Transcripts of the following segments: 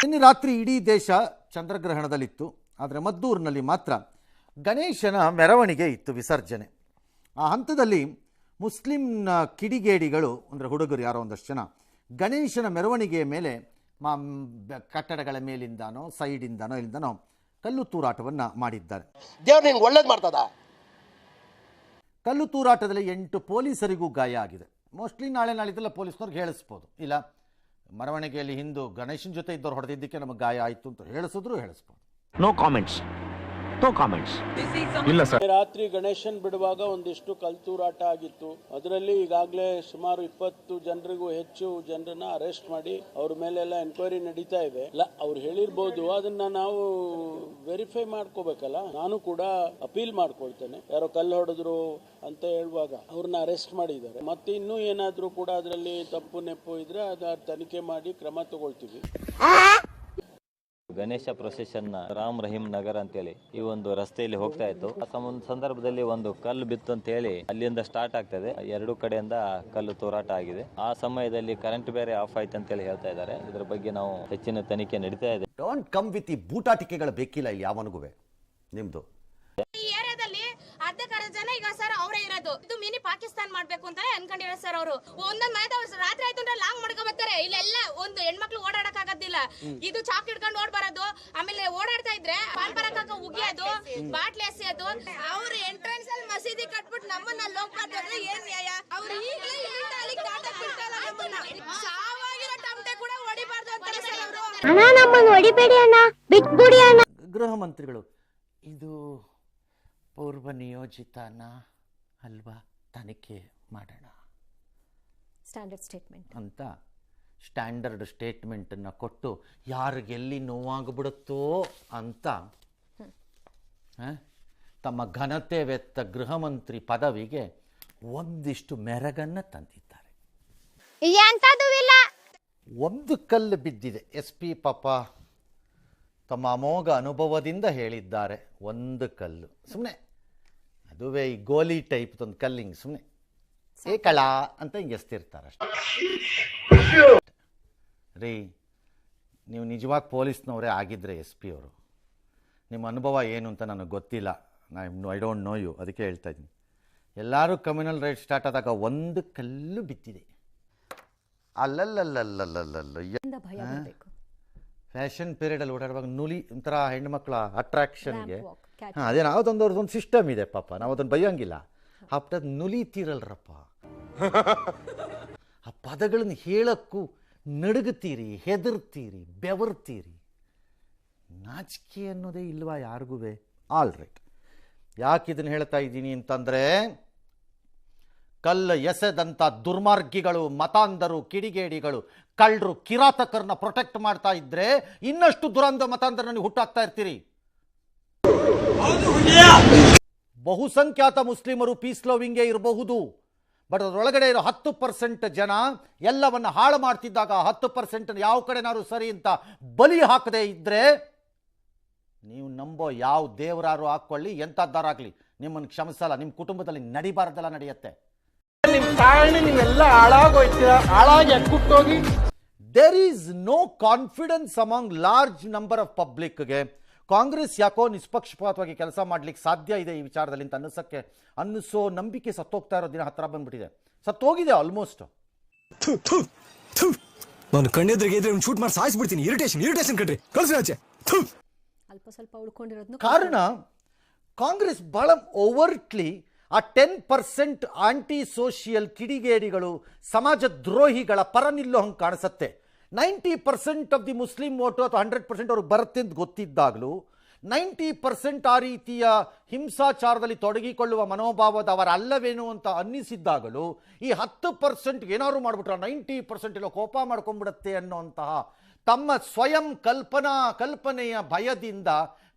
ನಿನ್ನೆ ರಾತ್ರಿ ಇಡೀ ದೇಶ ಚಂದ್ರಗ್ರಹಣದಲ್ಲಿತ್ತು. ಆದರೆ ಮದ್ದೂರಿನಲ್ಲಿ ಮಾತ್ರ ಗಣೇಶನ ಮೆರವಣಿಗೆ ಇತ್ತು, ವಿಸರ್ಜನೆ. ಆ ಹಂತದಲ್ಲಿ ಮುಸ್ಲಿಂನ ಕಿಡಿಗೇಡಿಗಳು ಅಂದರೆ ಹುಡುಗರು ಯಾರೋ ಒಂದಷ್ಟು ಜನ ಗಣೇಶನ ಮೆರವಣಿಗೆಯ ಮೇಲೆ ಕಟ್ಟಡಗಳ ಮೇಲಿಂದಾನೋ ಸೈಡಿಂದಾನೋ ಇಲ್ಲಿಂದನೋ ಕಲ್ಲು ತೂರಾಟವನ್ನು ಮಾಡಿದ್ದಾರೆ. ದೇವ್ರು ನಿಂಗೆ ಒಳ್ಳೇದು ಮಾಡ್ತದ. ಕಲ್ಲು ತೂರಾಟದಲ್ಲಿ 8 ಪೊಲೀಸರಿಗೂ ಗಾಯ ಆಗಿದೆ. ಮೋಸ್ಟ್ಲಿ ನಾಳಿದ್ದೆಲ್ಲ ಪೊಲೀಸ್ನವ್ರಿಗೆ ಹೇಳಿಸ್ಬೋದು, ಇಲ್ಲ ಮೆರವಣಿಗೆಯಲ್ಲಿ ಹಿಂದೂ ಗಣೇಶನ ಜೊತೆ ಇದ್ದವ್ರು ಹೊಡೆದಿದ್ದಕ್ಕೆ ನಮಗೆ ಗಾಯ ಆಯಿತು ಅಂತ ಹೇಳಿಸ್ಬೋದು. No comments. ಇಲ್ಲ ಸರ್. ರಾತ್ರಿ ಗಣೇಶನ್ ಬಿಡುವಾಗ ಒಂದಿಷ್ಟು ಕಲ್ತೂರಾಟ ಆಗಿತ್ತು. ಅದರಲ್ಲಿ ಈಗಾಗಲೇ ಸುಮಾರು 20 ಜನರಿಗೂ ಹೆಚ್ಚು ಜನರನ್ನ ಅರೆಸ್ಟ್ ಮಾಡಿ ಅವ್ರ ಮೇಲೆಲ್ಲ ಎನ್ಕ್ವೈರಿ ನಡೀತಾ ಇದೆ. ಅವ್ರು ಹೇಳಿರ್ಬೋದು, ಅದನ್ನ ನಾವು ವೆರಿಫೈ ಮಾಡ್ಕೋಬೇಕಲ್ಲ. ನಾನು ಕೂಡ ಅಪೀಲ್ ಮಾಡ್ಕೊಳ್ತೇನೆ. ಯಾರೋ ಕಲ್ಲು ಹೊಡೆದ್ರು ಅಂತ ಹೇಳುವಾಗ ಅವ್ರನ್ನ ಅರೆಸ್ಟ್ ಮಾಡಿದ್ದಾರೆ. ಮತ್ತೆ ಇನ್ನೂ ಏನಾದ್ರೂ ಕೂಡ ಅದರಲ್ಲಿ ತಪ್ಪು ನೆಪ್ಪು ಇದ್ರೆ ಅದ ತನಿಖೆ ಮಾಡಿ ಕ್ರಮ ತಗೊಳ್ತೀವಿ. ಗಣೇಶ ಪ್ರೊಸೆಷನ್ ರಾಮ್ ರಹೀಂ ನಗರ್ ಅಂತೇಳಿ ಈ ಒಂದು ರಸ್ತೆಯಲ್ಲಿ ಹೋಗ್ತಾ ಇತ್ತು. ಆ ಸಂದರ್ಭದಲ್ಲಿ ಒಂದು ಕಲ್ಲು ಬಿತ್ತು ಅಂತ ಹೇಳಿ ಅಲ್ಲಿಂದ ಸ್ಟಾರ್ಟ್ ಆಗ್ತದೆ. 2 ಕಡೆಯಿಂದ ಕಲ್ಲು ತೂರಾಟ ಆಗಿದೆ. ಆ ಸಮಯದಲ್ಲಿ ಕರೆಂಟ್ ಬೇರೆ ಆಫ್ ಆಯ್ತು ಅಂತ ಹೇಳಿ ಹೇಳ್ತಾ ಇದ್ದಾರೆ. ಇದರ ಬಗ್ಗೆ ನಾವು ಹೆಚ್ಚಿನ ತನಿಖೆ ನಡೀತಾ ಇದೆ. ಡೋಂಟ್ ಕಮ್ ವಿತ್ ಈ ಬೂಟಾಟಿಕೆಗಳು ಬೇಕಿಲ್ಲ ಯಾವನಿಗೂ. ನಿಮ್ದು ಈ ಏರಿಯಾದಲ್ಲಿ ಅರ್ಧಕರ್ಧ ಜನ ಈಗ ಸರ್ ಅವರೇ ಇರೋದು. ಇದು ಮಿನಿ ಪಾಕಿಸ್ತಾನ ಮಾಡ್ಬೇಕು ಅಂತಾನೆ ಅನ್ಕೊಂಡಿರೋ ಸರ್ ಅವರು. ಒಂದೊಂದ್ ಮನೆ ರಾತ್ರಿ ಆಯ್ತು ಅಂದ್ರೆ ಲಾಂಗ್ ಮಾಡ್ಕೊ ಬರ್ತಾರೆ. ಇಲ್ಲೆಲ್ಲ ಒಂದು ಹೆಣ್ಮಕ್ಳು ಓಡಾಡಕ್ ಆಗೋದಿಲ್ಲ. ಇದು ಚಾಕ್ ಹಿಡ್ಕೊಂಡು ಓಡ್ಬಾರದು. ಆಮೇಲೆ ಓಡಾಡ್ತಾ ಇದ್ರೆ ಪಾನ್ ಪರಕ ಉಗಿಯೋದು, ಬಾಟ್ಲಿ ಎಸೆಯೋದು. ಅವ್ರ ಎಂಟ್ರೆನ್ಸ್ ಅಲ್ಲಿ ಮಸೀದಿ ಕಟ್ಬಿಟ್ಟು ನಮ್ಮನ್ನ ಲೋಕ್ ಮಾಡ್ತಾರೆ. ಏನ್ ನ್ಯಾಯ? ಅವ್ರು ಈಗಲೇ ಸಾವಾಗಿರೋ ಟಮಟೆ ಕೂಡ ಹೊಡಿಬಾರ್ದು ಅಂತಾರೆ ಸರ್ ಅವರು. ಅಣ್ಣ ನಮ್ಮನ್ನ ಹೊಡಿಬೇಡಿ ಅಣ್ಣ, ಬಿಟ್ಬಿಡಿ ಅಣ್ಣ. ಗೃಹ ಮಂತ್ರಿಗಳು ಇದು ಪೂರ್ವ ನಿಯೋಜಿತನ ಅಲ್ವಾ, ತನಿಖೆ ಮಾಡೋಣ ಸ್ಟ್ಯಾಂಡರ್ಡ್ ಸ್ಟೇಟ್ಮೆಂಟ್ ಅಂತ ಸ್ಟ್ಯಾಂಡರ್ಡ್ ಸ್ಟೇಟ್ಮೆಂಟನ್ನು ಕೊಟ್ಟು ಯಾರಿಗೆಲ್ಲಿ ನೋವಾಗ್ಬಿಡುತ್ತೋ ಅಂತ ತಮ್ಮ ಘನತೆ ವೆತ್ತ ಗೃಹ ಮಂತ್ರಿ ಪದವಿಗೆ ಒಂದಿಷ್ಟು ಮೆರಗನ್ನು ತಂದಿದ್ದಾರೆ. ಒಂದು ಕಲ್ಲು ಬಿದ್ದಿದೆ. SP ಪಾಪ ತಮ್ಮ ಅಮೋಘ ಅನುಭವದಿಂದ ಹೇಳಿದ್ದಾರೆ. ಒಂದು ಕಲ್ಲು ಸುಮ್ಮನೆ, ಅದುವೇ ಈ ಗೋಲಿ ಟೈಪ್ ಒಂದು ಕಲ್ಲಿಂಗ್ ಸುಮ್ಮನೆ ಏಕಳ ಅಂತ ಹಿಂಗೆ ಎಸ್ತಿರ್ತಾರೆ ಅಷ್ಟೇ ರೀ. ನೀವು ನಿಜವಾಗಿ ಪೊಲೀಸ್ನವರೇ ಆಗಿದ್ದರೆ SP ಅವರು, ನಿಮ್ಮ ಅನುಭವ ಏನು ಅಂತ ನನಗೆ ಗೊತ್ತಿಲ್ಲ. ಐ ಡೋಂಟ್ ನೋ ಯು, ಅದಕ್ಕೆ ಹೇಳ್ತಾ ಇದ್ದೀನಿ. ಎಲ್ಲರೂ ಕಮ್ಯುನಲ್ ರೈಟ್ ಸ್ಟಾರ್ಟ್ ಆದಾಗ ಒಂದು ಕಲ್ಲು ಬಿದ್ದಿದೆ. ಫ್ಯಾಷನ್ ಪೀರಿಯಡಲ್ಲಿ ಓಡಾಡುವಾಗ ನುಲಿ ಒಂಥರ ಹೆಣ್ಮಕ್ಳ ಅಟ್ರಾಕ್ಷನ್ಗೆ ಅದೇ ನಾವದೊಂದು ಸಿಸ್ಟಮ್ ಇದೆ ಪಾಪ, ನಾವು ಅದನ್ನು ಬೈಯೋಂಗಿಲ್ಲ. ಆಪ್ಟರ್ ನುಲಿತೀರಲ್ರಪ್ಪ, ಆ ಪದಗಳನ್ನು ಹೇಳಕ್ಕೂ ನಡುಗುತ್ತೀರಿ, ಹೆದರ್ತೀರಿ, ಬೆವರ್ತೀರಿ. ನಾಚಿಕೆ ಅನ್ನೋದೇ ಇಲ್ವಾ ಯಾರಿಗೂ? All right. ಯಾಕೆ ಇದನ್ನು ಹೇಳ್ತಾ ಇದ್ದೀನಿ ಅಂತಂದರೆ, ಕಲ್ಲು ಎಸೆದಂಥ ದುರ್ಮಾರ್ಗಿಗಳು, ಮತಾಂಧರು, ಕಿಡಿಗೇಡಿಗಳು, ಕಳ್ಳರು, ಕಿರಾತಕರನ್ನ ಪ್ರೊಟೆಕ್ಟ್ ಮಾಡ್ತಾ ಇದ್ರೆ ಇನ್ನಷ್ಟು ದುರಂತ ಮತಾಂಧರನ್ನು ಹುಟ್ಟಾಕ್ತಾ ಇರ್ತೀರಿ. ಬಹುಸಂಖ್ಯಾತ ಮುಸ್ಲಿಮರು ಪೀಸ್ ಲವಿಂಗೇ ಇರಬಹುದು, ಬಟ್ ಅದರೊಳಗಡೆ ಇರೋ 10% ಜನ ಎಲ್ಲವನ್ನ ಹಾಳು ಮಾಡ್ತಿದ್ದಾಗ 10% ಯಾವ ಕಡೆನಾದ್ರು ಸರಿ ಅಂತ ಬಲಿ ಹಾಕದೇ ಇದ್ರೆ, ನೀವು ನಂಬೋ ಯಾವ ದೇವರಾರು ಹಾಕ್ಕೊಳ್ಳಿ, ಎಂಥದ್ದಾರಾಗಲಿ ನಿಮ್ಮನ್ನು ಕ್ಷಮಿಸಲ್ಲ. ನಿಮ್ಮ ಕುಟುಂಬದಲ್ಲಿ ನಡಿಬಾರ್ದೆಲ್ಲ ನಡೆಯುತ್ತೆ. There is no confidence among large number of ಪಬ್ಲಿಕ್ಗೆ. ಕಾಂಗ್ರೆಸ್ ಯಾಕೋ ನಿಷ್ಪಕ್ಷಪಾತವಾಗಿ ಕೆಲಸ ಮಾಡ್ಲಿಕ್ಕೆ ಸಾಧ್ಯ ಇದೆ ಈ ವಿಚಾರದಲ್ಲಿ ಅಂತ ಅನ್ನಿಸೋ ನಂಬಿಕೆ ಸತ್ತೋಗ್ತಾ ಇರೋ ದಿನ ಹತ್ರ ಬಂದ್ಬಿಟ್ಟಿದೆ. ಸತ್ತೋಗಿದೆ ಆಲ್ಮೋಸ್ಟ್. ನಾನು ಕಣ್ಣೆದ್ರಿಗೆ ಇದ್ರೆ ಶೂಟ್ ಮಾಡಿ ಸಾಯಿಸ್ಬಿಡ್ತೀನಿ. ಇರಿಟೇಷನ್ ಕಣ್ರಿ, ಕಳ್ಸಿ ಅಲ್ಪ ಸ್ವಲ್ಪ ಉಳ್ಕೊಂಡಿರೋದು ಕಾರಣ ಕಾಂಗ್ರೆಸ್ ಬಹಳ ಓವರ್ಟ್ಲಿ ಆ 10% ಆಂಟಿ ಸೋಷಿಯಲ್ ಕಿಡಿಗೇಡಿಗಳು, ಸಮಾಜ ದ್ರೋಹಿಗಳ ಪರ ನಿಲ್ಲೋ ಹಂಗೆ ಕಾಣಿಸುತ್ತೆ. 90% ಆಫ್ ದಿ ಮುಸ್ಲಿಂ ವೋಟು ಅಥವಾ 100% ಅವ್ರಿಗೆ ಬರುತ್ತೆ ಅಂತ ಗೊತ್ತಿದ್ದಾಗಲೂ 90% ಆ ರೀತಿಯ ಹಿಂಸಾಚಾರದಲ್ಲಿ ತೊಡಗಿಕೊಳ್ಳುವ ಮನೋಭಾವದವರ ಅಲ್ಲವೇನು ಅಂತ ಅನ್ನಿಸಿದ್ದಾಗಲೂ ಈ 10% ಏನಾದ್ರು ಮಾಡಿಬಿಟ್ರೆ 90% ಎಲ್ಲ ಕೋಪ ಮಾಡ್ಕೊಂಡ್ಬಿಡುತ್ತೆ ಅನ್ನೋಂತಹ ತಮ್ಮ ಸ್ವಯಂ ಕಲ್ಪನೆಯ ಭಯದಿಂದ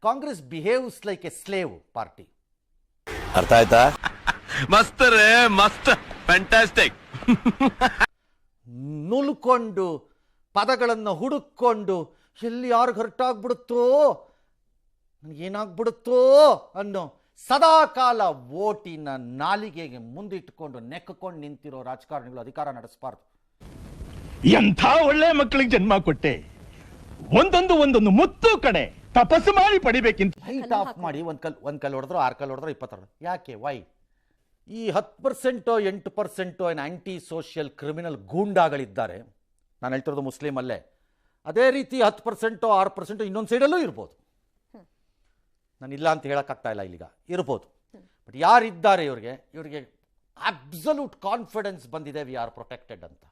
Congress behaves like A slave party. ಅರ್ಥ ಆಯ್ತಾ? ಮಸ್ತ್ ರೇ ಮಸ್ತ್, ಫ್ಯಾಂಟಾಸ್ಟಿಕ್. ನುಲ್ಕೊಂಡು ಪದಗಳನ್ನು ಹುಡುಕೊಂಡು ಎಲ್ಲಿ ಯಾರಿಗೆ ಹರ್ಟಾಗ್ಬಿಡುತ್ತೋ, ನನಗೇನಾಗ್ಬಿಡುತ್ತೋ ಅನ್ನೋ ಸದಾಕಾಲ ಓಟಿನ ನಾಲಿಗೆಗೆ ಮುಂದಿಟ್ಟುಕೊಂಡು ನೆಕ್ಕೊಂಡು ನಿಂತಿರೋ ರಾಜಕಾರಣಿಗಳು ಅಧಿಕಾರ ನಡೆಸಬಾರ್ದು. ಎಂಥ ಒಳ್ಳೆ ಮಕ್ಕಳಿಗೆ ಜನ್ಮ ಕೊಟ್ಟೆ, ಒಂದೊಂದು ಮುತ್ತು ಕಡೆ ತಪಸ್ಸು ಮಾಡಿ ಪಡಿಬೇಕಿಂತ ಲೈಟ್ ಆಫ್ ಮಾಡಿ ಒಂದ್ ಕಲ್ ಹೊಡೆದ್ರು 6 ಕಲ್ ಹೊಡೆದ್ರು 22 ಯಾಕೆ ವೈ ಈ 10% 8% ಏನು ಆಂಟಿ ಸೋಷಿಯಲ್ ಕ್ರಿಮಿನಲ್ ಗೂಂಡಾಗಳಿದ್ದಾರೆ. ನಾನು ಹೇಳ್ತಿರೋದು ಮುಸ್ಲಿಂ ಅಲ್ಲೇ. ಅದೇ ರೀತಿ 10% 6% ಇನ್ನೊಂದು ಸೈಡಲ್ಲೂ ಇರ್ಬೋದು. ನಾನು ಇಲ್ಲ ಅಂತ ಹೇಳೋಕ್ಕಾಗ್ತಾ ಇಲ್ಲ ಇಲ್ಲಿಗ, ಇರ್ಬೋದು. ಬಟ್ ಯಾರಿದ್ದಾರೆ ಇವ್ರಿಗೆ ಅಬ್ಸಲ್ಯೂಟ್ ಕಾನ್ಫಿಡೆನ್ಸ್ ಬಂದಿದೆ ವಿ ಆರ್ ಪ್ರೊಟೆಕ್ಟೆಡ್ ಅಂತ.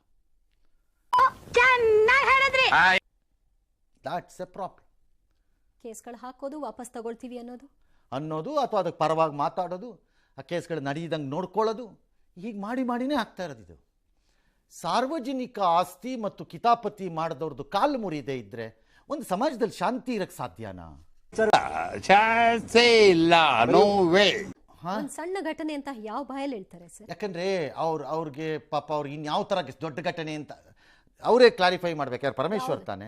That's A problem. ಕೇಸ್ಗಳು ಹಾಕೋದು ವಾಪಸ್ ತಗೊಳ್ತೀವಿ ಅನ್ನೋದು ಅಥವಾ ಅದಕ್ಕೆ ಪರವಾಗಿ ಮಾತಾಡೋದು, ಆ ಕೇಸ್ಗಳು ನಡೆಯದಂಗೆ ನೋಡ್ಕೊಳ್ಳೋದು, ಹೀಗೆ ಮಾಡಿನೇ ಆಗ್ತಾ ಇರೋದು ಇದು. ಸಾರ್ವಜನಿಕ ಆಸ್ತಿ ಮತ್ತು ಕಿತಾಪತಿ ಮಾಡಿದವ್ರದ್ದು ಕಾಲು ಮುರಿದೇ ಇದ್ರೆ ಒಂದು ಸಮಾಜದಲ್ಲಿ ಶಾಂತಿ ಇರಕ್ಕೆ ಸಾಧ್ಯನಾ? ಒಂದು ಸಣ್ಣ ಘಟನೆ ಅಂತ ಯಾವ ಬಾಯಲ್ಲಿ ಹೇಳ್ತಾರೆ ಸರ್? ಯಾಕಂದ್ರೆ ಅವ್ರಿಗೆ ಪಾಪ ಅವ್ರಿಗೆ ಇನ್ಯಾವ ಥರ ದೊಡ್ಡ ಘಟನೆ ಅಂತ ಅವರೇ ಕ್ಲಾರಿಫೈ ಮಾಡ್ಬೇಕು. ಯಾರು? ಪರಮೇಶ್ವರ್ ತಾನೆ,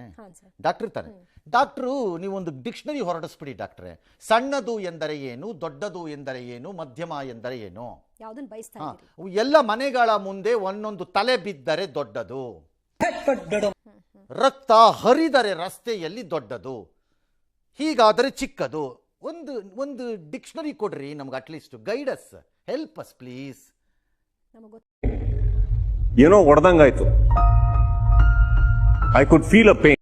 ಡಾಕ್ಟರ್ ತಾನೆ. ಡಾಕ್ಟ್ರು ನೀವೊಂದು ಡಿಕ್ಷನರಿ ಹೊರಡಿಸ್ಬಿಡಿ ಡಾಕ್ಟ್ರೆ. ಸಣ್ಣದು ಎಂದರೆ ಏನು, ದೊಡ್ಡದು ಎಂದರೆ ಏನು, ಮಧ್ಯಮ ಎಂದರೆ ಏನು, ಎಲ್ಲ ಮನೆಗಳ ಮುಂದೆ ಒಂದೊಂದು ತಲೆ ಬಿದ್ದರೆ ದೊಡ್ಡದು, ರಕ್ತ ಹರಿದರೆ ರಸ್ತೆಯಲ್ಲಿ ದೊಡ್ಡದು, ಹೀಗಾದರೆ ಚಿಕ್ಕದು. ಒಂದು ಡಿಕ್ಷನರಿ ಕೊಡ್ರಿ ನಮ್ಗೆ, ಅಟ್ಲೀಸ್ಟ್ ಗೈಡಸ್, ಹೆಲ್ಪ್ ಅಸ್ ಪ್ಲೀಸ್. ಏನೋ ಹೊಡೆದಂಗಾಯ್ತು. I could feel a pain.